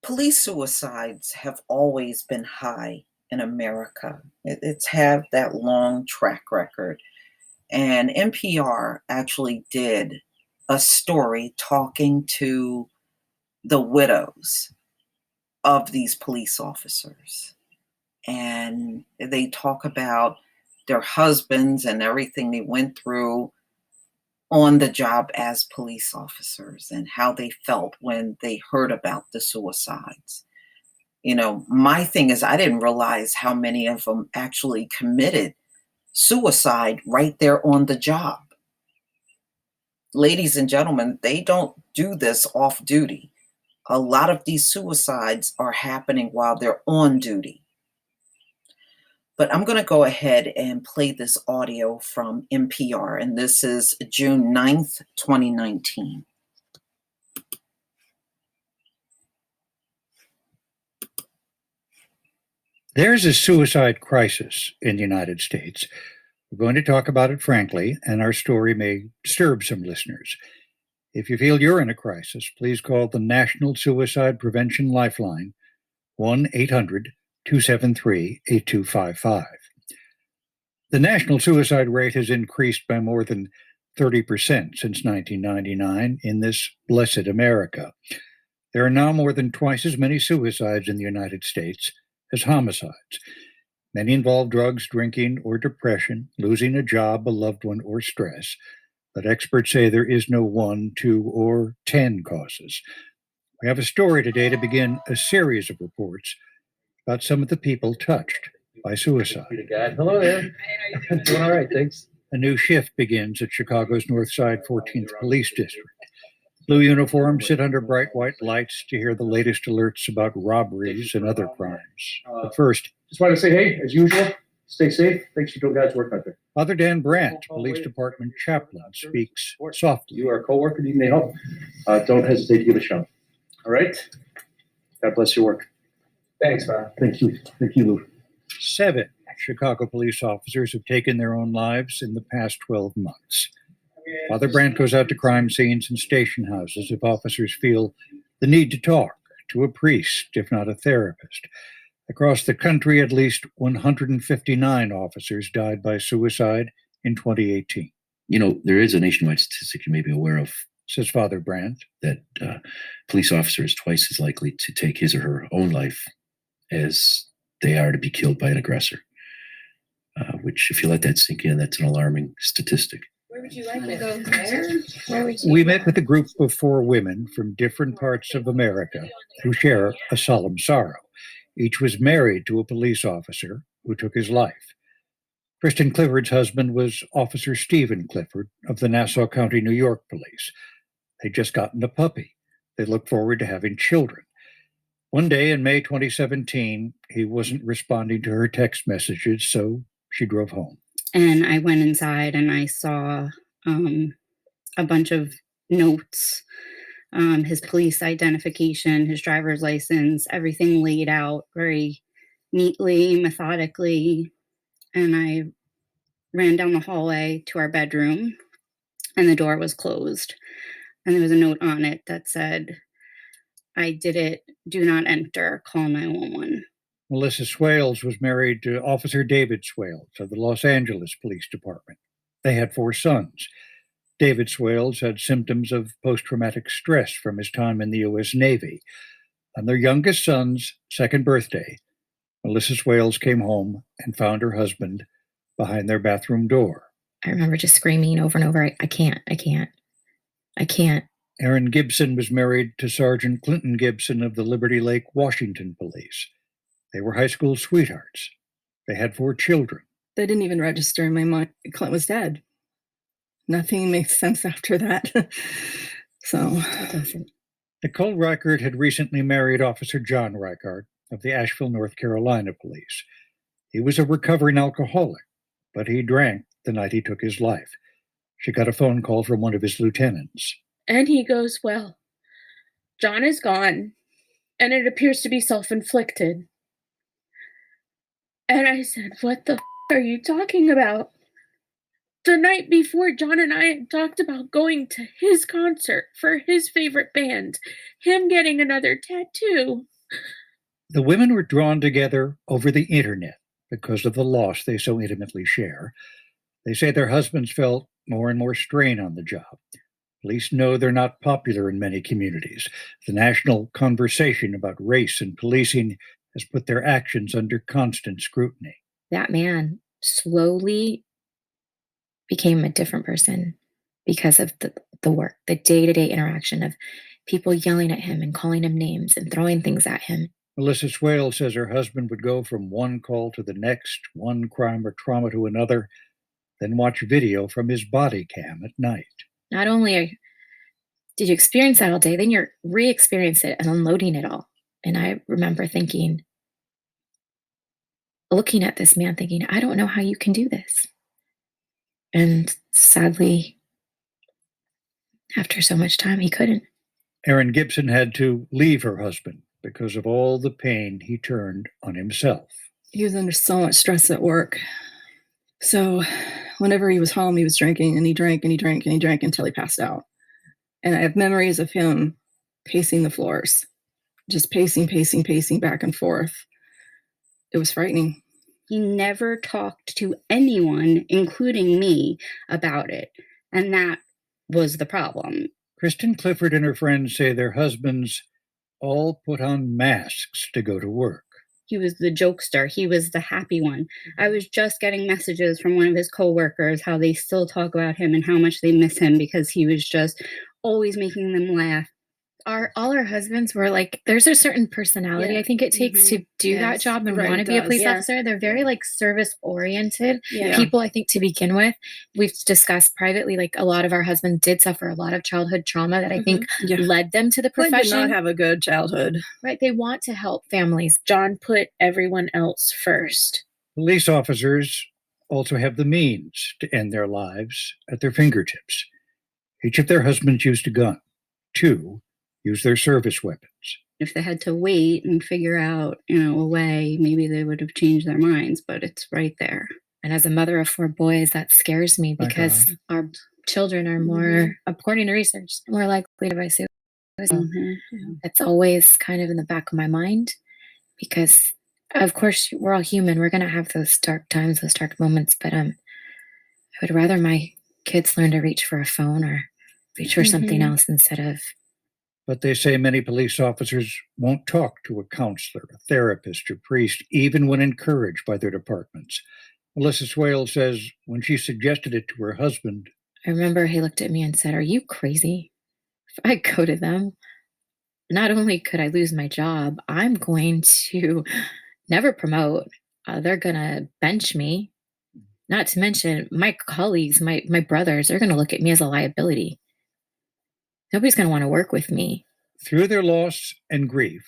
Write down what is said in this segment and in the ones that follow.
Police suicides have always been high in America. It's had that long track record. And NPR actually did a story talking to the widows of these police officers. And they talk about their husbands and everything they went through on the job as police officers and how they felt when they heard about the suicides. My thing is, I didn't realize how many of them actually committed suicide right there on the job. Ladies and gentlemen, they don't do this off duty. A lot of these suicides are happening while they're on duty. But I'm going to go ahead and play this audio from NPR, and this is June 9th, 2019. There's a suicide crisis in the United States. We're going to talk about it frankly, and our story may disturb some listeners. If you feel you're in a crisis, please call the National Suicide Prevention Lifeline, 1-800-273-8255. The national suicide rate has increased by more than 30% since 1999 in this blessed America. There are now more than twice as many suicides in the United States as homicides. Many involve drugs, drinking, or depression, losing a job, a loved one, or stress. But experts say there is no 1, 2, or 10 causes. We have a story today to begin a series of reports about some of the people touched by suicide. Hello there. Doing all right, thanks. A new shift begins at Chicago's North Side 14th Police District. Blue uniforms sit under bright white lights to hear the latest alerts about robberies and other crimes. But first, just want to say, hey, as usual, stay safe. Thanks for doing God's work out there. Father Dan Brandt, Police Department chaplain, speaks softly. You are a co-worker, need any help? Don't hesitate to give a shout. All right? God bless your work. Thanks, Father. Thank you. Thank you, Lou. 7 Chicago police officers have taken their own lives in the past 12 months. Father Brandt goes out to crime scenes and station houses if officers feel the need to talk to a priest, if not a therapist. Across the country, at least 159 officers died by suicide in 2018. There is a nationwide statistic you may be aware of, says Father Brandt, that police officer is twice as likely to take his or her own life as they are to be killed by an aggressor. Which, if you let that sink in, that's an alarming statistic. Where would you like to go there? We met with a group of 4 women from different parts of America who share a solemn sorrow. Each was married to a police officer who took his life. Kristen Clifford's husband was Officer Stephen Clifford of the Nassau County, New York Police. They'd just gotten a puppy. They looked forward to having children. One day in May 2017, he wasn't responding to her text messages, so she drove home. And I went inside and I saw a bunch of notes, his police identification, his driver's license, everything laid out very neatly, methodically. And I ran down the hallway to our bedroom and the door was closed. And there was a note on it that said, "I did it. Do not enter. Call 911. Melissa Swales was married to Officer David Swales of the Los Angeles Police Department. They had 4 sons. David Swales had symptoms of post-traumatic stress from his time in the U.S. Navy. On their youngest son's 2nd birthday, Melissa Swales came home and found her husband behind their bathroom door. I remember just screaming over and over, I can't. Aaron Gibson was married to Sergeant Clinton Gibson of the Liberty Lake, Washington Police. They were high school sweethearts. They had 4 children. They didn't even register in my mind. Clint was dead. Nothing makes sense after that. So. Nicole Reichert had recently married Officer John Reichert of the Asheville, North Carolina Police. He was a recovering alcoholic, but he drank the night he took his life. She got a phone call from one of his lieutenants. And he goes, "Well, John is gone, and it appears to be self-inflicted." And I said, "What the are you talking about? The night before, John and I had talked about going to his concert for his favorite band, him getting another tattoo. The women were drawn together over the internet because of the loss they so intimately share. They say their husbands felt more and more strain on the job. Police know they're not popular in many communities. The national conversation about race and policing has put their actions under constant scrutiny. That man slowly became a different person because of the work, the day-to-day interaction of people yelling at him and calling him names and throwing things at him. Melissa Swale says her husband would go from one call to the next, one crime or trauma to another, then watch video from his body cam at night. Not only did you experience that all day, then you're re-experiencing it and unloading it all. And I remember looking at this man thinking, I don't know how you can do this. And sadly, after so much time, he couldn't. Erin Gibson had to leave her husband because of all the pain he turned on himself. He was under so much stress at work. So whenever he was home, he was drinking, and he drank and he drank and he drank until he passed out. And I have memories of him pacing the floors, just pacing back and forth. It was frightening. He never talked to anyone, including me, about it. And that was the problem. Kristen Clifford and her friends say their husbands all put on masks to go to work. He was the jokester. He was the happy one. I was just getting messages from one of his coworkers how they still talk about him and how much they miss him because he was just always making them laugh. All our husbands were like, there's a certain personality Yeah. I think it takes to do that job and Right, want to it be a does. police Yeah. officer. They're very like service oriented Yeah. people, I think, to begin with. We've discussed privately, like a lot of our husbands did suffer a lot of childhood trauma that I think Yeah. led them to the Clint did profession. not have a good childhood. Right. They want to help families. John put everyone else first. Police officers also have the means to end their lives at their fingertips. Each of their husbands used a gun. 2 use their service weapons. If they had to wait and figure out, a way, maybe they would have changed their minds, but it's right there. And as a mother of 4 boys, that scares me My because God. our children are more, according to research, more likely to die suicide. It's always kind of in the back of my mind because, of course, we're all human. We're going to have those dark times, those dark moments. But I would rather my kids learn to reach for a phone or reach for something else instead of. But they say many police officers won't talk to a counselor, a therapist, or priest, even when encouraged by their departments. Melissa Swale says when she suggested it to her husband, I remember he looked at me and said, "Are you crazy? If I go to them, not only could I lose my job, I'm going to never promote. They're going to bench me. Not to mention my colleagues, my brothers, they're going to look at me as a liability. Nobody's going to want to work with me." through their loss and grief,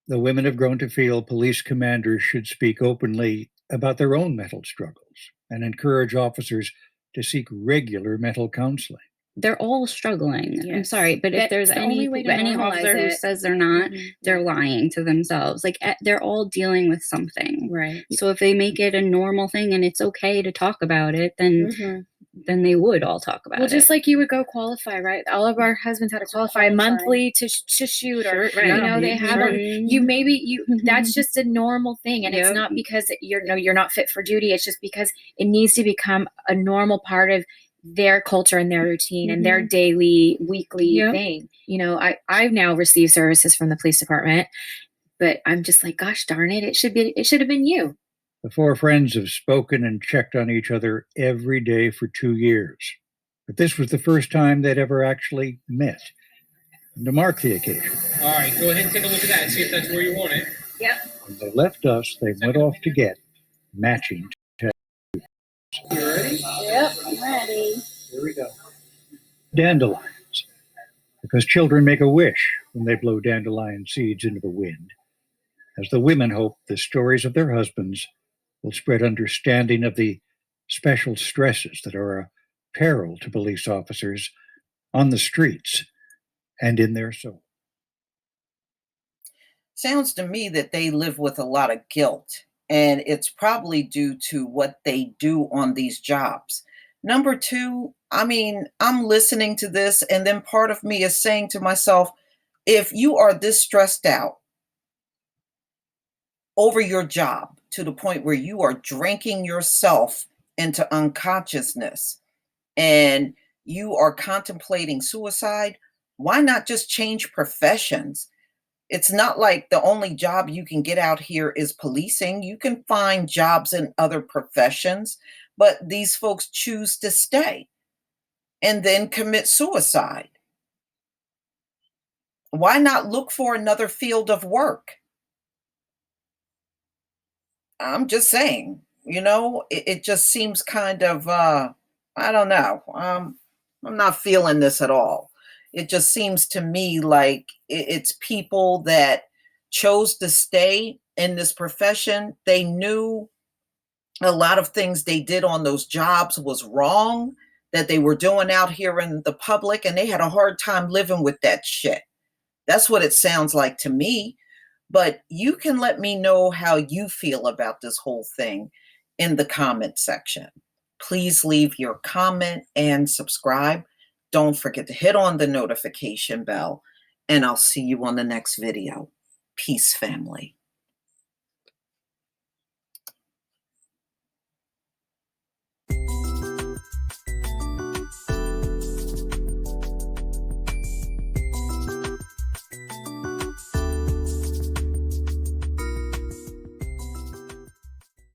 the women have grown to feel police commanders should speak openly about their own mental struggles and encourage officers to seek regular mental counseling. They're all struggling. I'm Yes. sorry, but if That's there's the any only way to any normalize officer who it. says they're not, they're lying to themselves. Like they're all dealing with something. Right. So if they make it a normal thing and it's okay to talk about it, then they would all talk about Well, it. just like you would go qualify, right? All of our husbands had to qualify monthly to shoot, or Sure, right. they have that's just a normal thing, and it's Yep. not because you're not fit for duty. It's just because it needs to become a normal part of their culture and their routine and their daily, weekly thing. I've now received services from the police department, but I'm just like, gosh darn it, it should have been you. The 4 friends have spoken and checked on each other every day for 2 years. But this was the first time they'd ever actually met. And to mark the occasion, All right, go ahead and take a look at that and see if that's where you want it. when they left us, they went off to get matching tattoos. You ready? Yep, I'm ready. Here we go. Dandelions, because children make a wish when they blow dandelion seeds into the wind. As the women hope the stories of their husbands will spread understanding of the special stresses that are a peril to police officers on the streets and in their soul. Sounds to me that they live with a lot of guilt, and it's probably due to what they do on these jobs. Number 2, I'm listening to this, and then part of me is saying to myself, if you are this stressed out, over your job to the point where you are drinking yourself into unconsciousness and you are contemplating suicide, why not just change professions? It's not like the only job you can get out here is policing. You can find jobs in other professions, but these folks choose to stay and then commit suicide. Why not look for another field of work? I'm just saying, it just seems kind of, I don't know. I'm not feeling this at all. It just seems to me like it's people that chose to stay in this profession. They knew a lot of things they did on those jobs was wrong that they were doing out here in the public, and they had a hard time living with that shit. That's what it sounds like to me. But you can let me know how you feel about this whole thing in the comment section. Please leave your comment and subscribe. Don't forget to hit on the notification bell, and I'll see you on the next video. Peace, family.